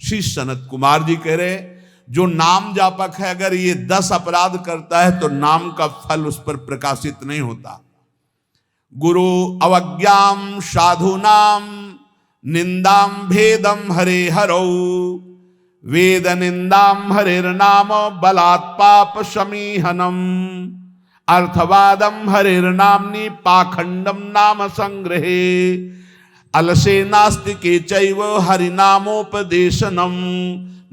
श्री सनत कुमार जी कह रहे, जो नाम जापक है अगर ये 10 अपराध करता है तो नाम का फल उस पर प्रकाशित नहीं होता। गुरु अवज्ञाम साधुनाम निंदाम भेदम हरे हरौ, वेद निंदाम हरिर्नाम बलात् पाप शमीहनम, अर्थवादम हरिर्नाम्नि पाखंडम नाम संग्रहे, अलसे नास्तिके चैव हरिनामोपदेशनम,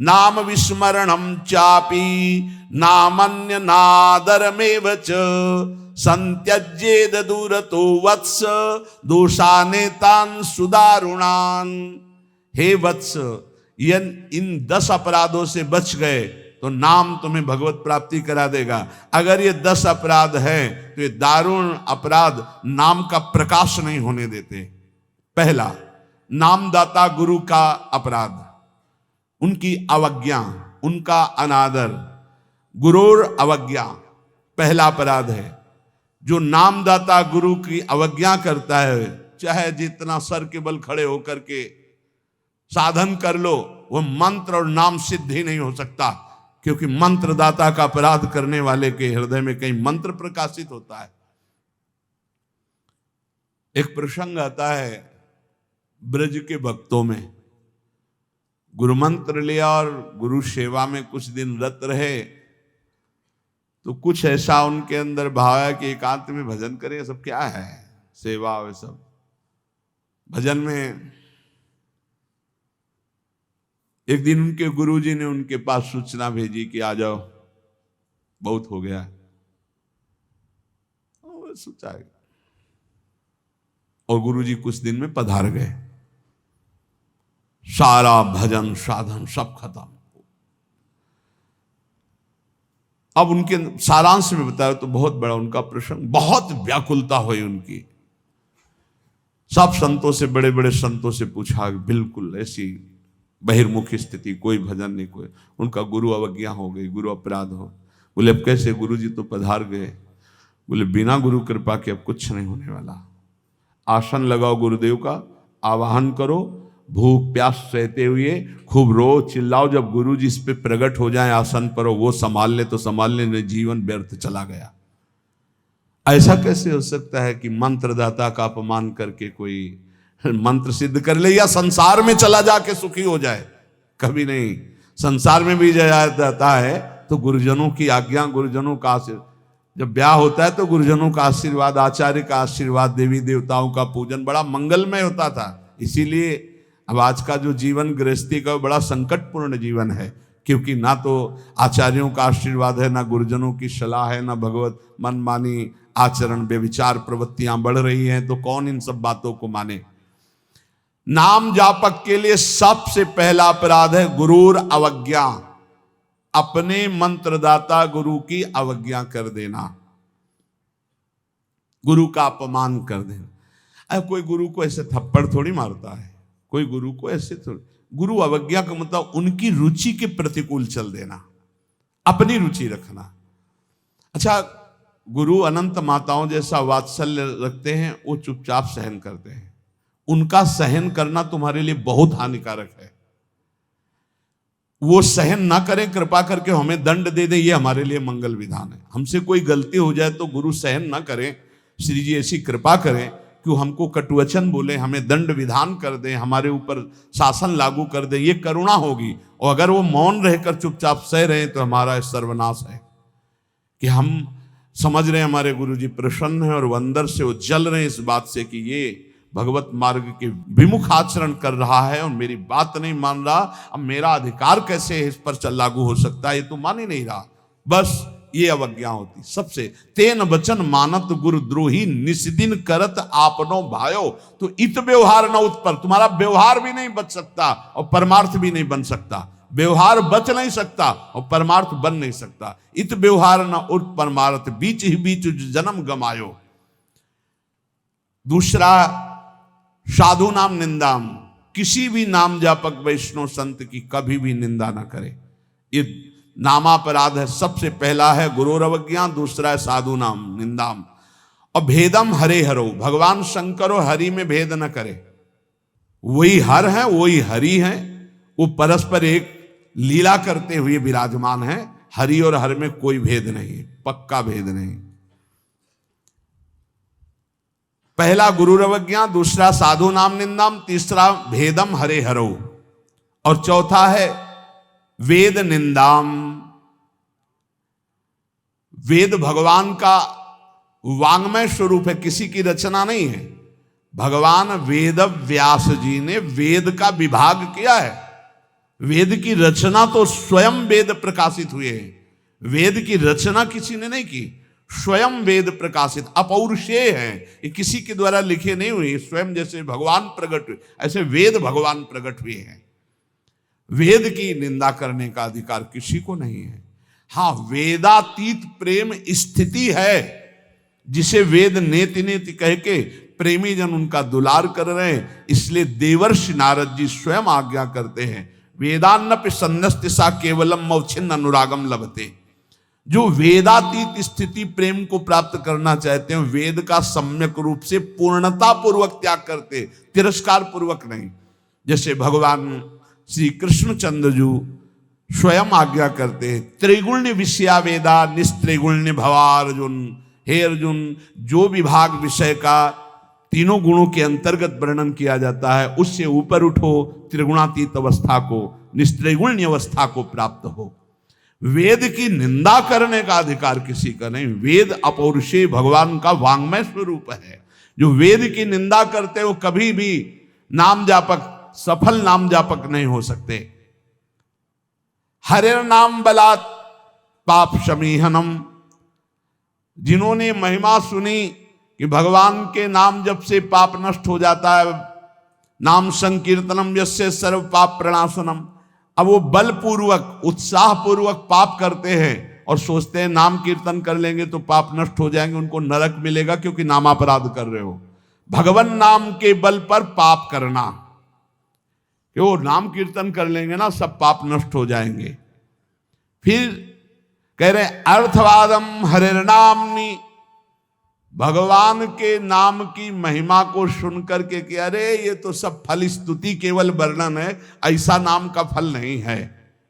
नाम विस्मरणम चापि नामन्य नादरमेव च, संत्यज्येद दूरतो वत्स दोषानेतान सुदारुणान। हे वत्स, इन 10 अपराधों से बच गए तो नाम तुम्हें भगवत प्राप्ति करा देगा। अगर ये 10 अपराध है तो ये दारुण अपराध नाम का प्रकाश नहीं होने देते। पहला, नामदाता गुरु का अपराध, उनकी अवज्ञा, उनका अनादर। गुरुर अवज्ञा पहला अपराध है। जो नामदाता गुरु की अवज्ञा करता है, चाहे जितना सर के बल खड़े होकर के साधन कर लो, वो मंत्र और नाम सिद्ध ही नहीं हो सकता, क्योंकि मंत्रदाता का अपराध करने वाले के हृदय में कहीं मंत्र प्रकाशित होता है। एक प्रसंग आता है ब्रज के भक्तों में, गुरु मंत्र लिया और गुरु सेवा में कुछ दिन रत रहे, तो कुछ ऐसा उनके अंदर भाव है कि एकांत में भजन करें। सब क्या है, सेवा वे सब भजन में। एक दिन उनके गुरुजी ने उनके पास सूचना भेजी कि आ जाओ, बहुत हो गया। सोचा, और गुरुजी कुछ दिन में पधार गए। सारा भजन साधन सब खत्म। अब उनके सारांश में बताया तो बहुत बड़ा उनका प्रसंग, बहुत व्याकुलता हुई उनकी। सब संतों से, बड़े बड़े संतों से पूछा, बिल्कुल ऐसी बहिर्मुख स्थिति, कोई भजन नहीं, कोई। उनका गुरु अवज्ञा हो गई, गुरु अपराध हो। बोले अब कैसे, गुरु जी तो पधार गए। बोले बिना गुरु कृपा के अब कुछ नहीं होने वाला। आसन लगाओ गुरुदेव का, आवाहन करो, भूख प्यास सहते हुए खूब रो चिल्लाओ। जब गुरु जी इस पे प्रकट हो जाए आसन पर, वो संभाल ले तो संभाल ले, नहीं जीवन व्यर्थ चला गया। ऐसा कैसे हो सकता है कि मंत्रदाता का अपमान करके कोई मंत्र सिद्ध कर ले या संसार में चला जाके सुखी हो जाए? कभी नहीं। संसार में भी जाता है तो गुरुजनों की आज्ञा, गुरुजनों का आशीर्वाद। जब ब्याह होता है तो गुरुजनों का आशीर्वाद, आचार्य का आशीर्वाद, देवी देवताओं का पूजन बड़ा मंगलमय होता था। इसीलिए अब आज का जो जीवन गृहस्थी का बड़ा संकटपूर्ण जीवन है, क्योंकि ना तो आचार्यों का आशीर्वाद है, ना गुरुजनों की सलाह है, ना भगवत मनमानी आचरण व्यभिचार प्रवृत्तियां बढ़ रही हैं, तो कौन इन सब बातों को माने। नाम जापक के लिए सबसे पहला अपराध है गुरूर अवज्ञा, अपने मंत्रदाता गुरु की अवज्ञा कर देना, गुरु का अपमान कर देना। अरे कोई गुरु को ऐसे थप्पड़ थोड़ी मारता है, कोई गुरु को ऐसे थोड़ी। गुरु अवज्ञा का मतलब उनकी रुचि के प्रतिकूल चल देना, अपनी रुचि रखना। अच्छा, गुरु अनंत माताओं जैसा वात्सल्य रखते हैं, वो चुपचाप सहन करते हैं। उनका सहन करना तुम्हारे लिए बहुत हानिकारक है। वो सहन ना करें, कृपा करके हमें दंड दे दें, ये हमारे लिए मंगल विधान है। हमसे कोई गलती हो जाए तो गुरु सहन ना करें, श्री जी ऐसी कृपा करें कि हमको कटुवचन बोले, हमें दंड विधान कर दें, हमारे ऊपर शासन लागू कर दें, ये करुणा होगी। और अगर वो मौन रहकर चुपचाप सह रहे हैं तो हमारा सर्वनाश है। कि हम समझ रहे हैं हमारे गुरु जी प्रसन्न हैं और वो अंदर से वो जल रहे हैं इस बात से कि ये भगवत मार्ग के विमुख आचरण कर रहा है और मेरी बात नहीं मान रहा, अब मेरा अधिकार कैसे इस पर लागू हो सकता है, ये तो मान ही नहीं रहा। बस ये अवज्ञा होती सबसे। तेन वचन मानत गुरु द्रोही निस्दिन करत आपनो भायो। तो इत व्यवहार न उत्पर, तुम्हारा व्यवहार भी नहीं बच सकता और परमार्थ भी नहीं बन सकता। व्यवहार बच नहीं सकता और परमार्थ बन नहीं सकता। इत व्यवहार न उत परमार्थ, बीच ही बीच जन्म गमायो। दूसरा, साधु नाम निंदाम, किसी भी नाम जापक वैष्णव संत की कभी भी निंदा ना करे। ये नामापराध है। सबसे पहला है गुरु अवज्ञा, दूसरा है साधु नाम निंदाम। और भेदम हरे हरो, भगवान शंकर और हरि में भेद न करे। वही हर है, वही हरि है, वो परस्पर एक लीला करते हुए विराजमान है। हरि और हर में कोई भेद नहीं, पक्का भेद नहीं। पहला गुरुरवज्ञा, दूसरा साधु नाम निंदाम, तीसरा भेदम हरे हरो, और चौथा है वेद निंदाम। वेद भगवान का वांग्मय स्वरूप है, किसी की रचना नहीं है। भगवान वेद व्यास जी ने वेद का विभाग किया है। वेद की रचना तो स्वयं वेद प्रकाशित हुए हैं। वेद की रचना किसी ने नहीं की, स्वयं वेद प्रकाशित अपौरुषेय हैं। ये किसी के द्वारा लिखे नहीं हुए, स्वयं जैसे भगवान प्रकट हुए ऐसे वेद भगवान प्रकट हुए हैं। वेद की निंदा करने का अधिकार किसी को नहीं है। हाँ, वेदातीत प्रेम स्थिति है, जिसे वेद नेति नेति कह के प्रेमी जन उनका दुलार कर रहे हैं। इसलिए देवर्षि नारद जी स्वयं आज्ञा करते हैं, वेदान्नपि सन्नस्तिसा केवलम मौछिन्न अनुरागम लभते। जो वेदातीत स्थिति प्रेम को प्राप्त करना चाहते हैं, वेद का सम्यक रूप से पूर्णता पूर्वक त्याग करते, तिरस्कार पूर्वक नहीं। जैसे भगवान श्री कृष्णचंद्र जी स्वयं आज्ञा करते हैं, त्रिगुण्य विषया वेदा निस्त्रिगुण्य भवा अर्जुन। हे अर्जुन, जो विभाग विषय का तीनों गुणों के अंतर्गत वर्णन किया जाता है, उससे ऊपर उठो, त्रिगुणातीत अवस्था को, निस्त्रिगुण्य अवस्था को प्राप्त हो। वेद की निंदा करने का अधिकार किसी का नहीं। वेद अपौरुषेय भगवान का वांग्मय स्वरूप है। जो वेद की निंदा करते वो कभी भी नाम जापक, सफल नाम जापक नहीं हो सकते। हरिर नाम बलात् पाप शमीहनम। जिन्होंने महिमा सुनी कि भगवान के नाम जप से पाप नष्ट हो जाता है, नाम संकीर्तनम यस्य सर्व पाप प्रणाशनम, अब वो बलपूर्वक उत्साह पूर्वक पाप करते हैं और सोचते हैं नाम कीर्तन कर लेंगे तो पाप नष्ट हो जाएंगे, उनको नरक मिलेगा क्योंकि नामापराध कर रहे हो। भगवान नाम के बल पर पाप करना, कि वो नाम कीर्तन कर लेंगे ना सब पाप नष्ट हो जाएंगे। फिर कह रहे अर्थवादम हरिर्नामनि, भगवान के नाम की महिमा को सुनकर के कि अरे ये तो सब फल स्तुति केवल वर्णन है, ऐसा नाम का फल नहीं है,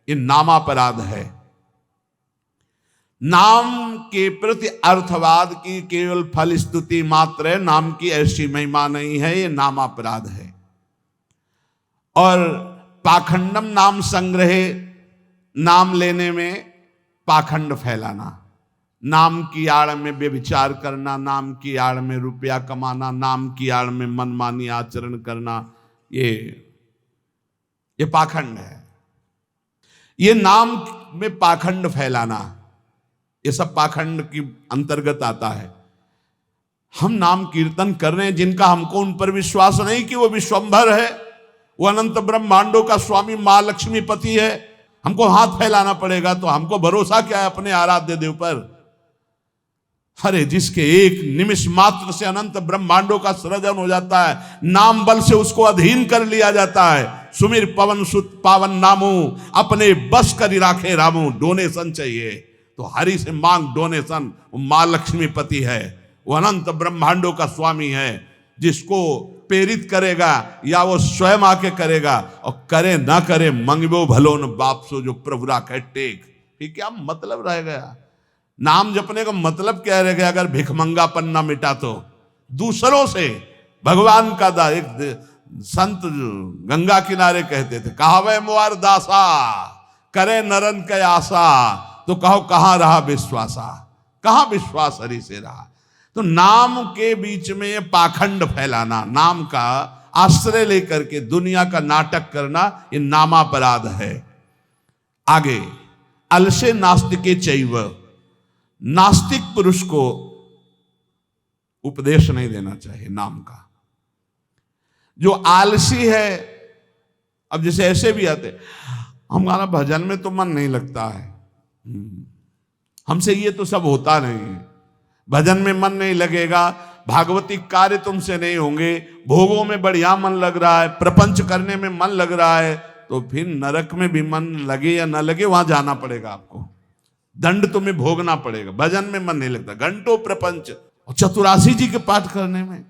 ये नामापराध है। नाम के प्रति अर्थवाद की केवल फल स्तुति मात्र है, नाम की ऐसी महिमा नहीं है, ये नामापराध है। और पाखंडम नाम संग्रहे, नाम लेने में पाखंड फैलाना, नाम की आड़ में व्यभिचार करना, नाम की आड़ में रुपया कमाना, नाम की आड़ में मनमानी आचरण करना, ये पाखंड है। ये नाम में पाखंड फैलाना, ये सब पाखंड की अंतर्गत आता है। हम नाम कीर्तन कर रहे हैं, जिनका हमको उन पर विश्वास नहीं कि वो विश्वंभर है, वो अनंत ब्रह्मांडों का स्वामी मां लक्ष्मी पति है, हमको हाथ फैलाना पड़ेगा। तो हमको भरोसा क्या है अपने आराध्य देव पर? अरे जिसके एक निमिष मात्र से अनंत ब्रह्मांडों का सृजन हो जाता है, नाम बल से उसको अधीन कर लिया जाता है। सुमिर पवन सुत पावन नामो, अपने बस कर राखे रामो। डोनेशन चाहिए तो हरि से मांग डोनेशन। वो मां लक्ष्मी पति है, वो अनंत ब्रह्मांडों का स्वामी है। जिसको प्रेरित करेगा या वो स्वयं आके करेगा, और करे ना करे मंगबो भलो न बाप सो, जो प्रभु राखे टेक। फिर क्या मतलब रह गया? नाम जपने का मतलब क्या रह गया अगर भिखमंगापन ना मिटा तो? दूसरों से भगवान का दा। एक संत गंगा किनारे कहते थे, कहावे मुआर दासा करे नरन के आशा, तो कहो कहां रहा विश्वासा, कहां विश्वास हरि से रहा। तो नाम के बीच में ये पाखंड फैलाना, नाम का आश्रय लेकर के दुनिया का नाटक करना, ये नामापराध है। आगे अलसे नास्तिके चैव, नास्तिक पुरुष को उपदेश नहीं देना चाहिए नाम का। जो आलसी है, अब जैसे ऐसे भी आते, हमारा भजन में तो मन नहीं लगता है, हमसे ये तो सब होता नहीं है, भजन में मन नहीं लगेगा, भागवती कार्य तुमसे नहीं होंगे, भोगों में बढ़िया मन लग रहा है, प्रपंच करने में मन लग रहा है, तो फिर नरक में भी मन लगे या ना लगे वहां जाना पड़ेगा आपको, दंड तुम्हें भोगना पड़ेगा। भजन में मन नहीं लगता, घंटों प्रपंच, और चतुरासी जी के पाठ करने में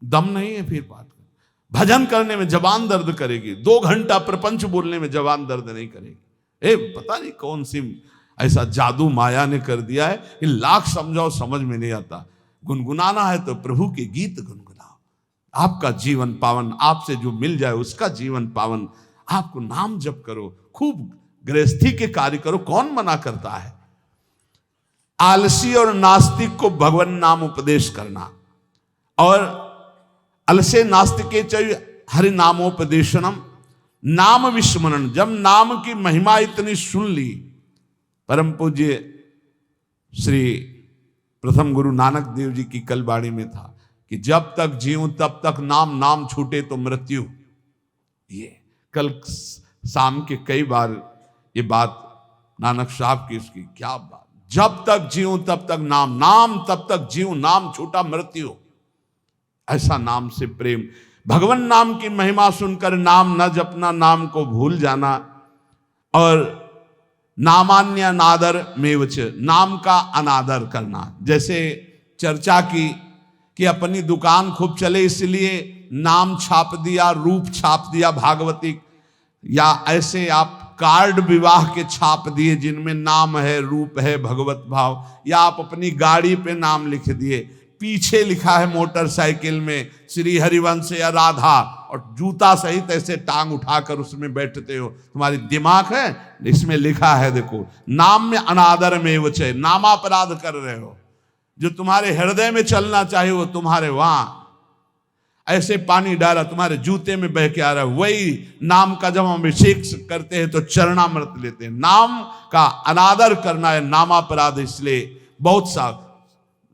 दम नहीं है, फिर पाठ कर भजन करने में जबान दर्द करेगी, 2 घंटा प्रपंच बोलने में जबान दर्द नहीं करेगी। पता नहीं कौन सी ऐसा जादू माया ने कर दिया है कि लाख समझाओ समझ में नहीं आता। गुनगुनाना है तो प्रभु के गीत गुनगुनाओ, आपका जीवन पावन, आपसे जो मिल जाए उसका जीवन पावन। आपको नाम जप करो, खूब गृहस्थी के कार्य करो, कौन मना करता है। आलसी और नास्तिक को भगवान नाम उपदेश करना, और अलसे नास्तिके च हरि नामोपदेशनम, नाम विस्मरण। जब नाम की महिमा इतनी सुन ली, परम पूज्य श्री प्रथम गुरु नानक देव जी की कल वाणी में था कि जब तक जीऊं तब तक नाम, नाम छूटे तो मृत्यु। ये कल शाम के कई बार ये बात नानक साहब की, इसकी क्या बात, जब तक जीऊं तब तक नाम, नाम तब तक जीऊं, नाम छूटा मृत्यु। ऐसा नाम से प्रेम, भगवान नाम की महिमा सुनकर नाम न जपना, नाम को भूल जाना, और नामान्य अनादर मेवच, नाम का अनादर करना। जैसे चर्चा की कि अपनी दुकान खूब चले इसलिए नाम छाप दिया, रूप छाप दिया भागवतिक, या ऐसे आप कार्ड विवाह के छाप दिए जिनमें नाम है, रूप है, भगवत भाव, या आप अपनी गाड़ी पे नाम लिख दिए, पीछे लिखा है मोटरसाइकिल में श्री हरिवंश या राधा, और जूता सहित ऐसे टांग उठाकर उसमें बैठते हो। तुम्हारी दिमाग है, इसमें लिखा है देखो, नाम में अनादर में वचे, नामापराध कर रहे हो। जो तुम्हारे हृदय में चलना चाहिए वो तुम्हारे वहां ऐसे पानी डाला तुम्हारे जूते में बह के आ रहा है। वही नाम का जब हम अभिषेक करते हैं तो चरणामृत लेते हैं। नाम का अनादर करना है नामापराध। इसलिए बहुत सा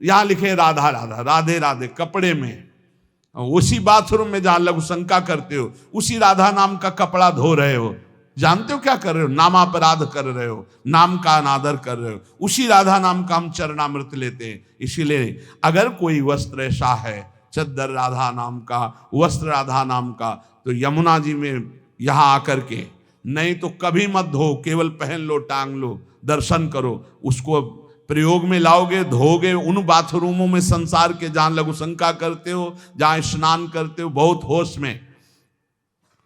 यहां लिखे राधा राधा, राधे राधे कपड़े में, उसी बाथरूम में जहां लघु शंका करते हो उसी राधा नाम का कपड़ा धो रहे हो। जानते हो क्या कर रहे हो? नामापराध कर रहे हो, नाम का अनादर कर रहे हो। उसी राधा नाम का हम चरणामृत लेते हैं। इसीलिए अगर कोई वस्त्र ऐसा है, चद्दर राधा नाम का, वस्त्र राधा नाम का, तो यमुना जी में यहां आकर के, नहीं तो कभी मत धो, केवल पहन लो, टांग लो, दर्शन करो, उसको प्रयोग में लाओगे, धोगे उन बाथरूमों में संसार के जहां लघु शंका करते हो, जहां स्नान करते हो बहुत होश में।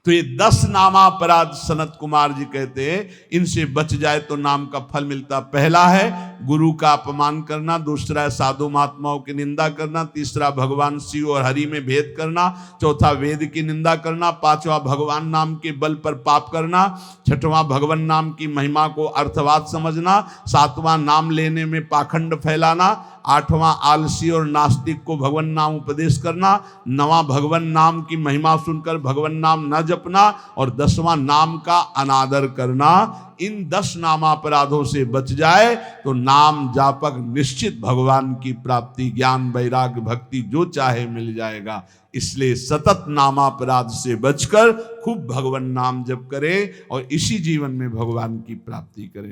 तो ये 10 नामापराध सनत कुमार जी कहते हैं, इनसे बच जाए तो नाम का फल मिलता। पहला है गुरु का अपमान करना, दूसरा है साधु महात्माओं की निंदा करना, तीसरा भगवान शिव और हरि में भेद करना, चौथा वेद की निंदा करना, पांचवा भगवान नाम के बल पर पाप करना, छठवां भगवान नाम की महिमा को अर्थवाद समझना, सातवां नाम लेने में पाखंड फैलाना, आठवां आलसी और नास्तिक को भगवान नाम उपदेश करना, नवां भगवान नाम की महिमा सुनकर भगवान नाम न जपना, और 10वां नाम का अनादर करना। इन 10 नामापराधों से बच जाए तो नाम जापक निश्चित भगवान की प्राप्ति, ज्ञान, वैराग्य, भक्ति जो चाहे मिल जाएगा। इसलिए सतत नामापराध से बचकर खूब भगवान नाम जप करें और इसी जीवन में भगवान की प्राप्ति करें।